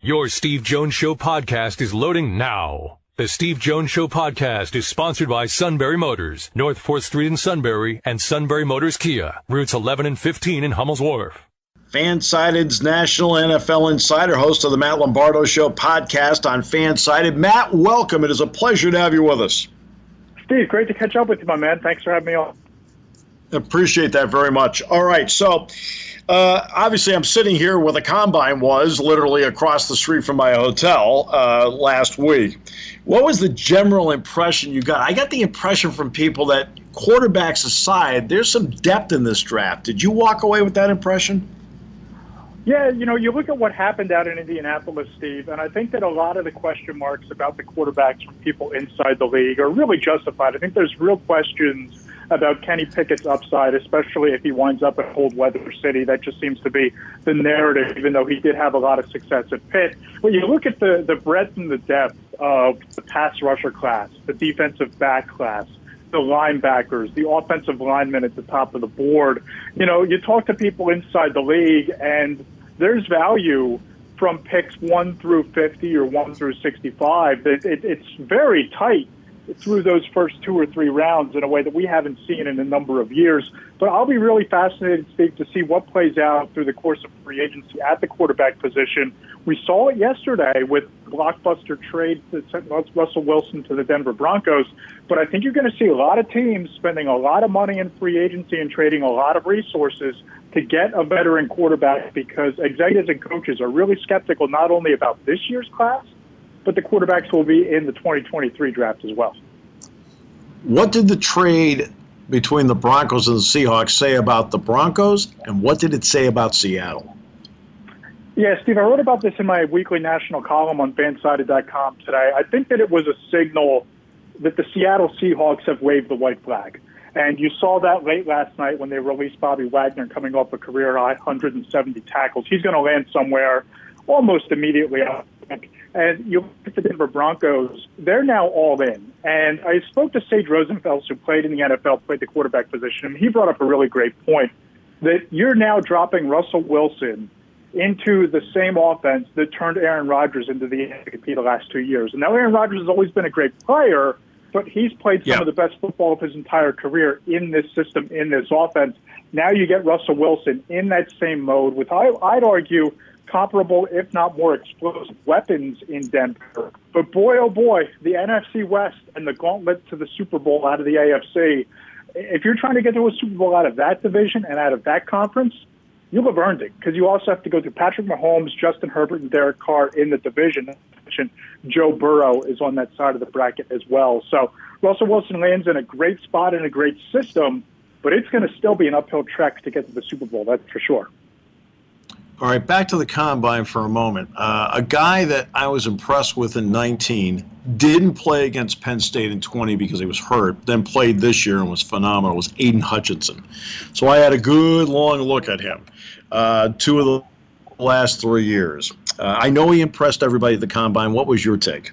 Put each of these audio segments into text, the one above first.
Your Steve Jones Show podcast is loading now. The Steve Jones Show podcast is sponsored by Sunbury Motors, North 4th Street in Sunbury, and Sunbury Motors Kia, routes 11 and 15 in Hummel's Wharf. Fansided's National NFL Insider, host of the Matt Lombardo Show podcast on Fansided. Matt, welcome. It is a pleasure to have you with us. Steve, great to catch up with you, my man. Thanks for having me on. Appreciate that very much. All right, so obviously I'm sitting here where the Combine was, literally across the street from my hotel last week. What was the general impression you got? I got the impression from people that, quarterbacks aside, there's some depth in this draft. Did you walk away with that impression? Yeah, you look at what happened out in Indianapolis, Steve, and I think that a lot of the question marks about the quarterbacks from people inside the league are really justified. I think there's real questions about Kenny Pickett's upside, especially if he winds up at cold weather city. That just seems to be the narrative, even though he did have a lot of success at Pitt. When you look at the breadth and the depth of the pass rusher class, the defensive back class, the linebackers, the offensive linemen at the top of the board, you talk to people inside the league, and there's value from picks 1 through 50 or 1 through 65. It's very tight through those first 2 or 3 rounds in a way that we haven't seen in a number of years. But I'll be really fascinated, Steve, to see what plays out through the course of free agency at the quarterback position. We saw it yesterday with blockbuster trade that sent Russell Wilson to the Denver Broncos. But I think you're going to see a lot of teams spending a lot of money in free agency and trading a lot of resources to get a veteran quarterback, because executives and coaches are really skeptical not only about this year's class, but the quarterbacks will be in the 2023 draft as well. What did the trade between the Broncos and the Seahawks say about the Broncos, and what did it say about Seattle? Yeah, Steve, I wrote about this in my weekly national column on Fansided.com today. I think that it was a signal that the Seattle Seahawks have waved the white flag. And you saw that late last night when they released Bobby Wagner coming off a career-high 170 tackles. He's going to land somewhere almost immediately, I think. And you look at the Denver Broncos, they're now all in. And I spoke to Sage Rosenfels, who played in the NFL, played the quarterback position, and he brought up a really great point, that you're now dropping Russell Wilson into the same offense that turned Aaron Rodgers into the MVP the last 2 years. And now Aaron Rodgers has always been a great player, but he's played some of the best football of his entire career in this system, in this offense. Now you get Russell Wilson in that same mode with, I'd argue, comparable, if not more explosive weapons in Denver. But boy, oh boy, the NFC West and the gauntlet to the Super Bowl out of the AFC, if you're trying to get to a Super Bowl out of that division and out of that conference, you'll have earned it, because you also have to go through Patrick Mahomes, Justin Herbert, and Derek Carr in the division. Joe Burrow is on that side of the bracket as well. So Russell Wilson lands in a great spot in a great system, but it's going to still be an uphill trek to get to the Super Bowl, that's for sure. All right, back to the Combine for a moment. A guy that I was impressed with in 19, didn't play against Penn State in 20 because he was hurt, then played this year and was phenomenal, was Aiden Hutchinson. So I had a good long look at him 2 of the last 3 years. I know he impressed everybody at the Combine. What was your take?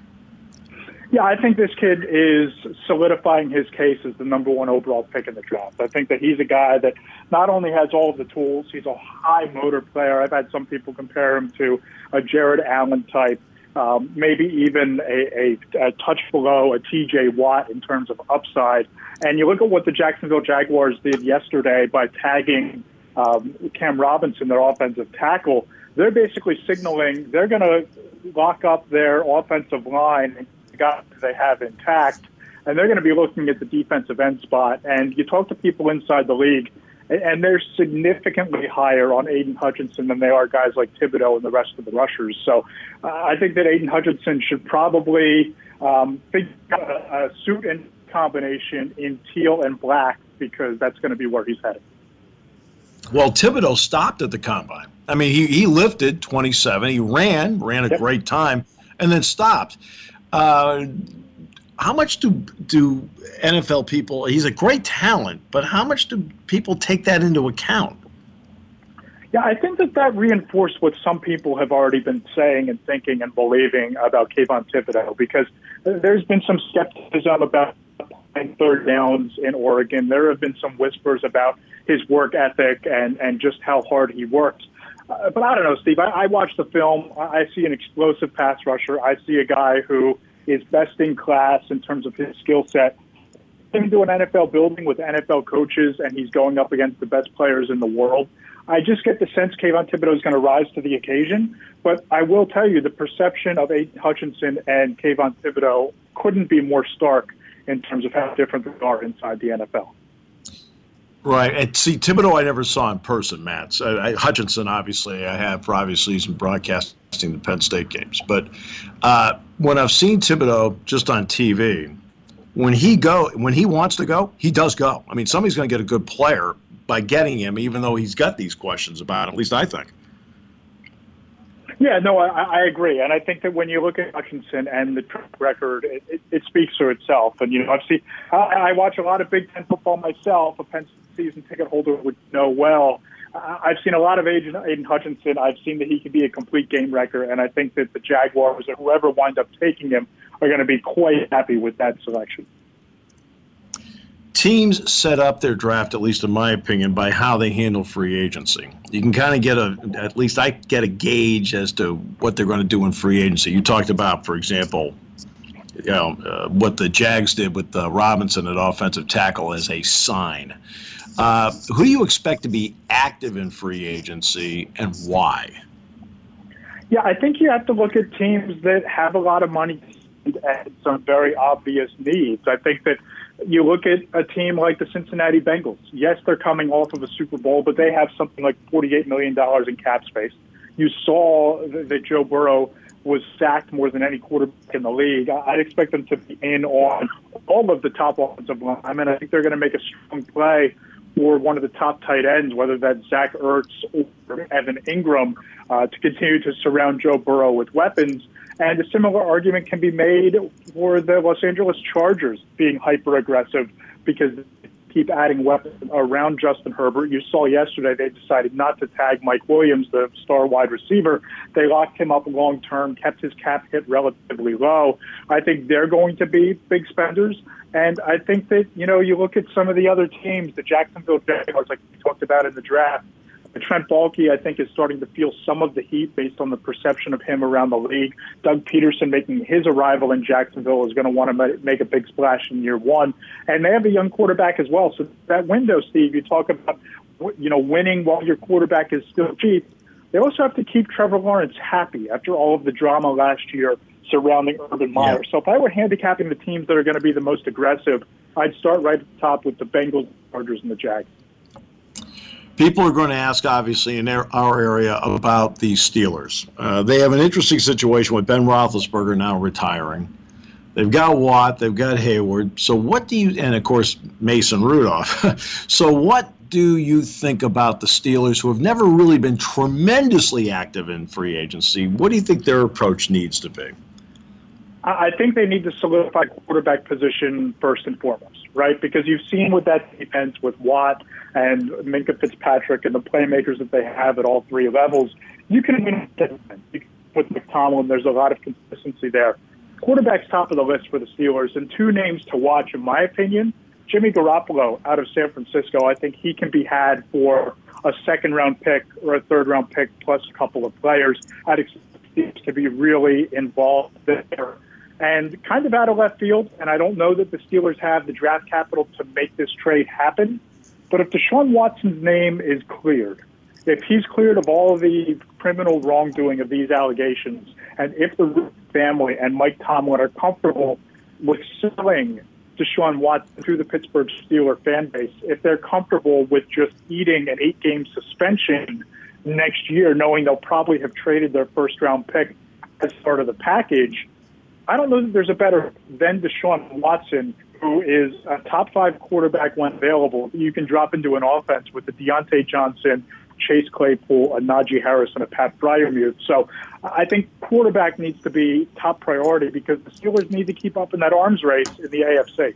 Yeah, I think this kid is solidifying his case as the number 1 overall pick in the draft. I think that he's a guy that not only has all of the tools, he's a high motor player. I've had some people compare him to a Jared Allen type, maybe even a touch below a TJ Watt in terms of upside. And you look at what the Jacksonville Jaguars did yesterday by tagging Cam Robinson, their offensive tackle. They're basically signaling they're going to lock up their offensive line and the guys they have intact, and they're going to be looking at the defensive end spot. And you talk to people inside the league, and they're significantly higher on Aiden Hutchinson than they are guys like Thibodeau and the rest of the rushers. So I think that Aiden Hutchinson should probably figure out a suit and combination in teal and black, because that's going to be where he's headed. Well, Thibodeau stopped at the Combine. I mean, he lifted 27. He ran a great time, and then stopped. How much do NFL people – he's a great talent, but how much do people take that into account? Yeah, I think that reinforced what some people have already been saying and thinking and believing about Kayvon Thibodeau, because there's been some skepticism about third downs in Oregon. There have been some whispers about his work ethic and just how hard he works. But I don't know, Steve. I watch the film. I see an explosive pass rusher. I see a guy who is best in class in terms of his skill set. Into an NFL building with NFL coaches, and he's going up against the best players in the world. I just get the sense Kayvon Thibodeau is going to rise to the occasion. But I will tell you, the perception of Aiden Hutchinson and Kayvon Thibodeau couldn't be more stark in terms of how different they are inside the NFL. Right. And see, Thibodeau I never saw in person, Matt. Hutchinson, obviously, I have for obvious reasons broadcasting the Penn State games. But when I've seen Thibodeau just on TV, when he wants to go, he does go. I mean, somebody's going to get a good player by getting him, even though he's got these questions about it, at least I think. Yeah, no, I agree. And I think that when you look at Hutchinson and the track record, it speaks for itself. And, I watch a lot of Big Ten football myself. A Penn season ticket holder would know well. I've seen a lot of Aiden Hutchinson. I've seen that he can be a complete game wrecker. And I think that the Jaguars and whoever wind up taking him are going to be quite happy with that selection. Teams set up their draft, at least in my opinion, by how they handle free agency. You can kind of get at least I get a gauge as to what they're going to do in free agency. You talked about, for example, what the Jags did with Robinson at offensive tackle as a sign. Who do you expect to be active in free agency and why? Yeah, I think you have to look at teams that have a lot of money and some very obvious needs. I think that you look at a team like the Cincinnati Bengals. Yes, they're coming off of a Super Bowl, but they have something like $48 million in cap space. You saw that Joe Burrow was sacked more than any quarterback in the league. I'd expect them to be in on all of the top offensive line. I mean, I think they're going to make a strong play for one of the top tight ends, whether that's Zach Ertz or Evan Ingram, to continue to surround Joe Burrow with weapons. And a similar argument can be made for the Los Angeles Chargers being hyper-aggressive because they keep adding weapons around Justin Herbert. You saw yesterday they decided not to tag Mike Williams, the star wide receiver. They locked him up long-term, kept his cap hit relatively low. I think they're going to be big spenders. And I think that, you look at some of the other teams, the Jacksonville Jaguars, like we talked about in the draft, Trent Baalke, I think, is starting to feel some of the heat based on the perception of him around the league. Doug Peterson making his arrival in Jacksonville is going to want to make a big splash in year one. And they have a young quarterback as well. So that window, Steve, you talk about, winning while your quarterback is still cheap. They also have to keep Trevor Lawrence happy after all of the drama last year surrounding Urban Meyer. Yeah. So if I were handicapping the teams that are going to be the most aggressive, I'd start right at the top with the Bengals, Chargers, and the Jags. People are going to ask, obviously, in our area about the Steelers. They have an interesting situation with Ben Roethlisberger now retiring. They've got Watt, they've got Hayward. So what do you, and of course, Mason Rudolph. So what do you think about the Steelers, who have never really been tremendously active in free agency? What do you think their approach needs to be? I think they need to solidify quarterback position first and foremost, right? Because you've seen with that defense with Watt and Minkah Fitzpatrick and the playmakers that they have at all three levels, you can win defense. With McTomlin, there's a lot of consistency there. Quarterback's top of the list for the Steelers, and two names to watch, in my opinion. Jimmy Garoppolo out of San Francisco, I think he can be had for a second-round pick or a third-round pick plus a couple of players. I'd expect him to be really involved there. And kind of out of left field, and I don't know that the Steelers have the draft capital to make this trade happen, but if Deshaun Watson's name is cleared, if he's cleared of all of the criminal wrongdoing of these allegations, and if the family and Mike Tomlin are comfortable with selling Deshaun Watson through the Pittsburgh Steelers fan base, if they're comfortable with just eating an 8-game suspension next year, knowing they'll probably have traded their first-round pick as part of the package, I don't know that there's a better than Deshaun Watson, who is a top 5 quarterback when available. You can drop into an offense with the Deontay Johnson, Chase Claypool, a Najee Harris, and a Pat Freiermuth. So I think quarterback needs to be top priority because the Steelers need to keep up in that arms race in the AFC.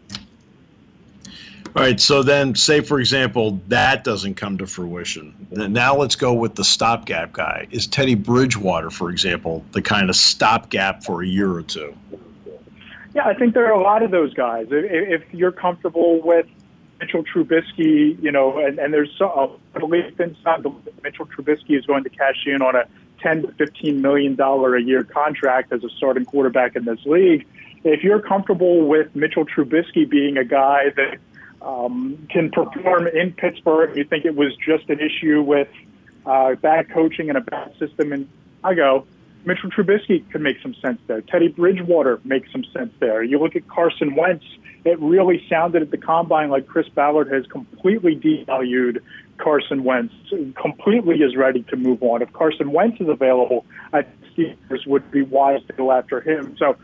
All right, so then say, for example, that doesn't come to fruition. Now let's go with the stopgap guy. Is Teddy Bridgewater, for example, the kind of stopgap for a year or two? Yeah, I think there are a lot of those guys. If you're comfortable with Mitchell Trubisky, and there's a belief inside that Mitchell Trubisky is going to cash in on a $10 to $15 million a year contract as a starting quarterback in this league. If you're comfortable with Mitchell Trubisky being a guy that can perform in Pittsburgh, you think it was just an issue with bad coaching and a bad system in Chicago, Mitchell Trubisky could make some sense there. Teddy Bridgewater makes some sense there. You look at Carson Wentz, it really sounded at the Combine like Chris Ballard has completely devalued Carson Wentz, completely is ready to move on. If Carson Wentz is available, I think Steelers would be wise to go after him. So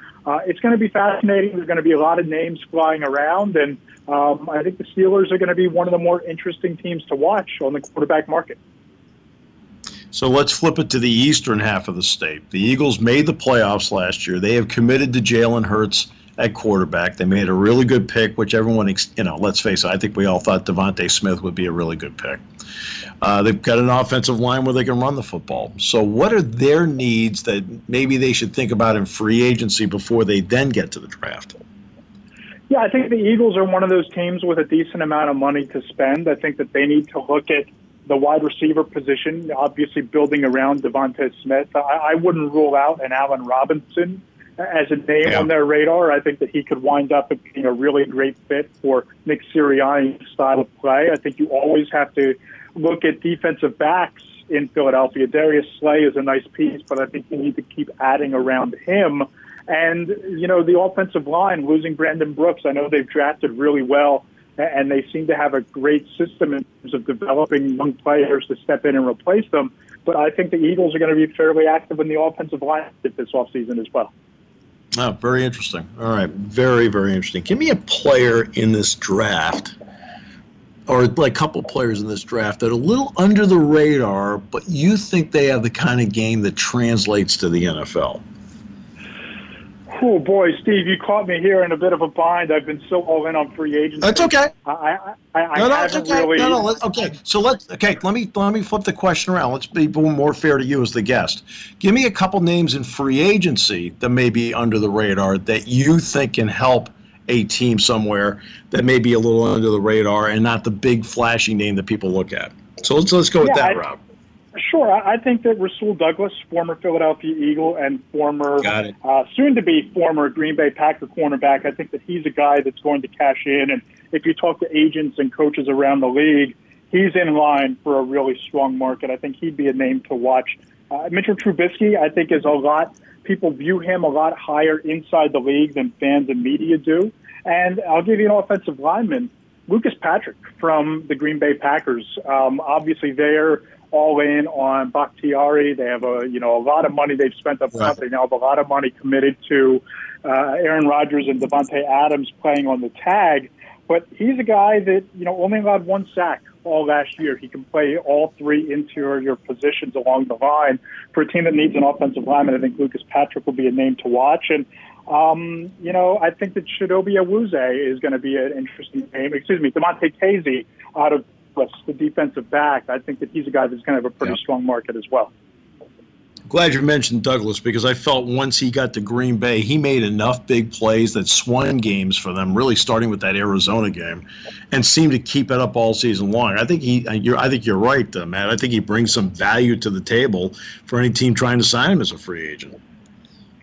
it's going to be fascinating. There's going to be a lot of names flying around, and I think the Steelers are going to be one of the more interesting teams to watch on the quarterback market. So let's flip it to the eastern half of the state. The Eagles made the playoffs last year. They have committed to Jalen Hurts at quarterback. They made a really good pick, which everyone, let's face it, I think we all thought Devontae Smith would be a really good pick. They've got an offensive line where they can run the football. So what are their needs that maybe they should think about in free agency before they then get to the draft? Yeah, I think the Eagles are one of those teams with a decent amount of money to spend. I think that they need to look at the wide receiver position, obviously building around Devontae Smith. I wouldn't rule out an Allen Robinson as a name on their radar. I think that he could wind up being a really great fit for Nick Sirianni's style of play. I think you always have to look at defensive backs in Philadelphia. Darius Slay is a nice piece, but I think you need to keep adding around him. And, the offensive line, losing Brandon Brooks, I know they've drafted really well, and they seem to have a great system in terms of developing young players to step in and replace them. But I think the Eagles are going to be fairly active in the offensive line this offseason as well. Oh, very interesting. All right. Very, very interesting. Give me a player in this draft, or like a couple players in this draft that are a little under the radar, but you think they have the kind of game that translates to the NFL. Oh, boy, Steve, you caught me here in a bit of a bind. I've been so all in on free agency. That's okay. I haven't really. Okay. So let me flip the question around. Let's be more fair to you as the guest. Give me a couple names in free agency that may be under the radar that you think can help a team somewhere that may be a little under the radar and not the big flashy name that people look at. So let's go with that route. Sure. I think that Rasul Douglas, former Philadelphia Eagle and former, soon-to-be former Green Bay Packer cornerback, I think that he's a guy that's going to cash in. And if you talk to agents and coaches around the league, he's in line for a really strong market. I think he'd be a name to watch. Mitchell Trubisky, I think, is people view him a lot higher inside the league than fans and media do. And I'll give you an offensive lineman, Lucas Patrick from the Green Bay Packers. Obviously, they're all in on Bakhtiari. They have a lot of money they've spent up front. They now have a lot of money committed to Aaron Rodgers and Devontae Adams playing on the tag. But he's a guy that, only allowed one sack all last year. He can play all three interior positions along the line. For a team that needs an offensive lineman, I think Lucas Patrick will be a name to watch. And, I think that Chidobe Awuzie is going to be an interesting name. Demonte Casey out of the defensive back. I think that he's a guy that's going to have a pretty strong market as well. Glad you mentioned Douglas, because I felt once he got to Green Bay, he made enough big plays that swung games for them, really starting with that Arizona game, and seemed to keep it up all season long. I think you're right, Matt. I think he brings some value to the table for any team trying to sign him as a free agent.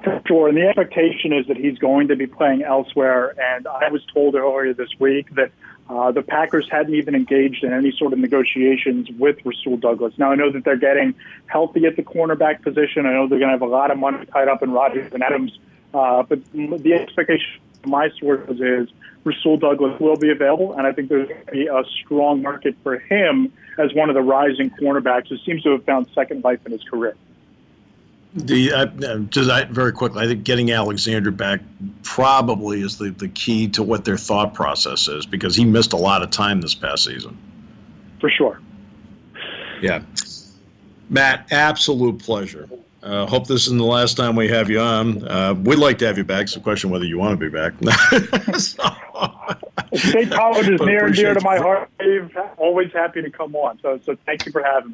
For sure, and the expectation is that he's going to be playing elsewhere. And I was told earlier this week that the Packers hadn't even engaged in any sort of negotiations with Rasul Douglas. Now, I know that they're getting healthy at the cornerback position. I know they're going to have a lot of money tied up in Rodgers and Adams. But the expectation from my sources is Rasul Douglas will be available, and I think there's going to be a strong market for him as one of the rising cornerbacks who seems to have found second life in his career. Very quickly, I think getting Alexander back probably is the key to what their thought process is, because he missed a lot of time this past season. For sure. Yeah. Matt, absolute pleasure. Hope this isn't the last time we have you on. We'd like to have you back. It's a question whether you want to be back. State college is near and dear to my heart, Dave. Always happy to come on. So thank you for having me.